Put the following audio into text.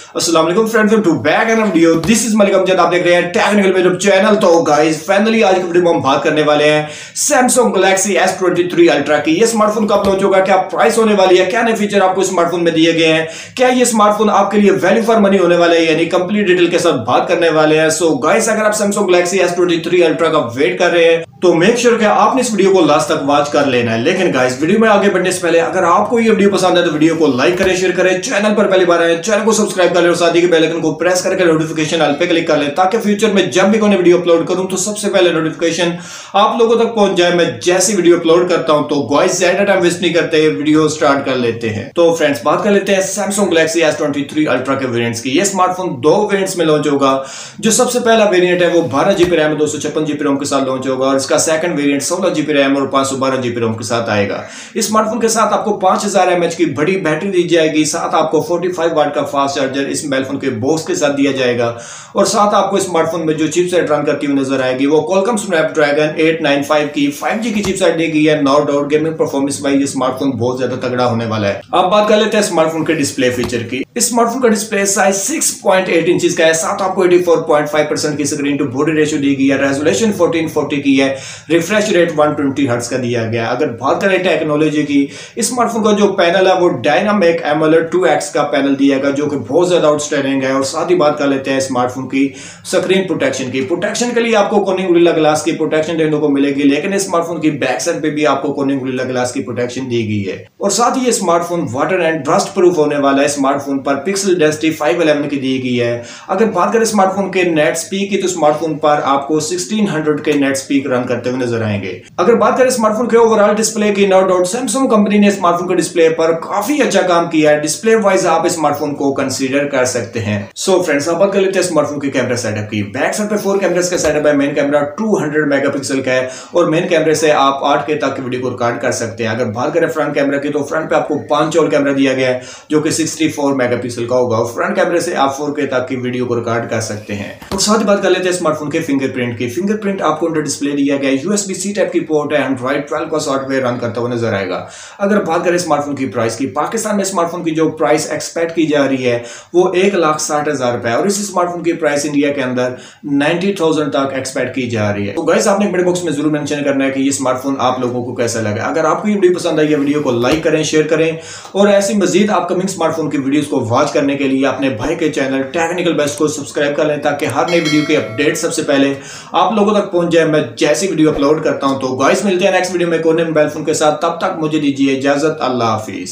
अस्सलाम वालेकुम friends, welcome to back and video. This is Malik Amjad, आप देख रहे हैं टेक्निकल बेस्ट चैनल। तो गाइस फाइनली आज की वीडियो में हम बात करने वाले हैं सैमसंग गैलेक्सी S23 अल्ट्रा की। ये स्मार्टफोन कब लॉन्च होगा, क्या प्राइस होने वाली है, क्या नए फीचर आपको स्मार्टफोन में दिए गए हैं, क्या ये स्मार्टफोन आपके लिए वैल्यू फॉर मनी होने वाला है, यानी कंप्लीट डिटेल के साथ बात करने वाले हैं। सो गाइस अगर आप सैमसंग गैलेक्सी S23 अल्ट्रा का वेट कर रहे हैं तो मेक श्योर कि आपने इस वीडियो को लास्ट तक वॉच कर लेना है। लेकिन गाइस वीडियो में आगे बढ़ने से पहले अगर आपको ये वीडियो पसंद है तो वीडियो को लाइक करें, शेयर करें, चैनल पर पहली बार आए चैनल को सब्सक्राइब कर ले और साथ ही बेल आइकन को प्रेस करके नोटिफिकेशन ऑल पे क्लिक कर ले ताकि फ्यूचर में जब भी कोई वीडियो अपलोड करूं तो सबसे पहले नोटिफिकेशन आप लोगों तक पहुंच जाए मैं जैसी वीडियो अपलोड करता हूं। तो गाइस ज्यादा टाइम वेस्ट नहीं करते, वीडियो स्टार्ट कर लेते हैं। तो फ्रेंड्स बात कर लेते हैं सैमसंग गैलेक्सी S23 अल्ट्रा के वेरिएंट्स की। ये स्मार्टफोन दो वेरिएंट्स में लॉन्च होगा। जो सबसे पहला वेरिएंट है वो 12 GB रैम 256 GB रोम के साथ लॉन्च होगा और इसका सेकंड वेरिएंट 16 GB रैम और 512 GB रोम के साथ आएगा। इस स्मार्टफोन के साथ आपको 5000 mAh की बड़ी बैटरी दी जाएगी, साथ आपको 45 वाट का फास्ट चार्जर इस मोबाइल फोन के बॉक्स के साथ दिया जाएगा और साथ आपको स्मार्टफोन में जो चिपसेट रन करती हुई नजर आएगी वो Qualcomm Snapdragon 895 की 5G की चिपसेट दी गई है। No doubt gaming performance wise ये स्मार्टफोन बहुत ज्यादा तगड़ा होने वाला है। अब बात कर लेते हैं स्मार्टफोन के डिस्प्ले फीचर की। इस स्मार्टफोन का डिस्प्ले साइज 6.8 इंच का है, साथ आपको 84.5% की स्क्रीन टू बॉडी रेशियो दी गई है, रेजोल्यूशन 1440 की है, रिफ्रेश रेट 120 हर्ट्ज का दिया गया है। अगर बात करें टेक्नोलॉजी की, इस स्मार्टफोन का जो पैनल है वो डायनामिक एमोलेड 2X का पैनल दिया गया जो कि बहुत ज्यादा आउटस्टैंडिंग है। और साथ ही बात कर लेते हैं स्मार्टफोन की स्क्रीन प्रोटेक्शन की। प्रोटेक्शन के लिए आपको कोनिंग गोरिल्ला ग्लास की प्रोटेक्शन देखने को मिलेगी, लेकिन इस स्मार्टफोन की बैक साइड पे भी आपको कोनिंग गोरिल्ला ग्लास की प्रोटेक्शन दी गई है। और साथ ही ये smartphone water and dust proof होने वाला है। स्मार्टफोन पर पिक्सल डेंसिटी 511 की दी गई है। अगर बात करें स्मार्टफोन के नेट स्पीड की तो स्मार्टफोन पर आपको 1600 के नेट स्पीड रन करते हुए नजर आएंगे। अगर बात करें स्मार्टफोन के ओवरऑल डिस्प्ले की, नो डाउट सैमसंग कंपनी ने स्मार्टफोन के डिस्प्ले पर काफी अच्छा काम किया है। डिस्प्ले वाइज आप स्मार्टफोन को कंसीडर कर सकते हैं। सो फ्रेंड्स अब बात कर लेते हैं स्मार्टफोन के कैमरा सेटअप की। बैक साइड पे 4 कैमरास का सेटअप है। मेन कैमरा 200 मेगापिक्सल का है और मेन कैमरे से आप 8K तक की वीडियो को रिकॉर्ड कर सकते हैं। अगर बात करें फ्रंट कैमरा की तो फ्रंट पे आपको 5 और कैमरा दिया गया है जो कि 64 मेगापिक्सल का होगा और फ्रंट कैमरे से आप 4K तक की वीडियो को रिकॉर्ड कर सकते हैं। और साथ ही बात कर लेते हैं स्मार्टफोन के फिंगरप्रिंट की। फिंगरप्रिंट आपको अंडर डिस्प्ले दिया गया है। USB-C टाइप की पोर्ट है, Android 12 का सॉफ्टवेयर रन करता हुआ नजर आएगा। अगर बात करें स्मार्टफोन की प्राइस की, पाकिस्तान में स्मार्टफोन की जो प्राइस एक्सपेक्ट की जा रही है वो 1,60,000 रुपए और इस स्मार्टफोन की प्राइस इंडिया के अंदर 90,000 तक एक्सपेक्ट की जा रही है। तो गाइस आपने कमेंट बॉक्स में जरूर मेंशन करना है कि ये स्मार्टफोन आप लोगों को कैसा लगा। अगर आपको ये वीडियो पसंद आई है वीडियो को लाइक करें, शेयर करें और ऐसी मजीद अपकमिंग स्मार्टफोन की वीडियोस को वॉच करने के लिए अपने भाई के चैनल टेक्निकल बेस्ट को सब्सक्राइब कर लें ताकि हर नई वीडियो के अपडेट सबसे पहले आप लोगों तक पहुंच जाए मैं जैसी वीडियो अपलोड करता हूं। तो गाइस मिलते हैं नेक्स्ट वीडियो में कोई नए मोबाइल फोन के साथ, तब तक मुझे दीजिए इजाजत। अल्लाह हाफिज।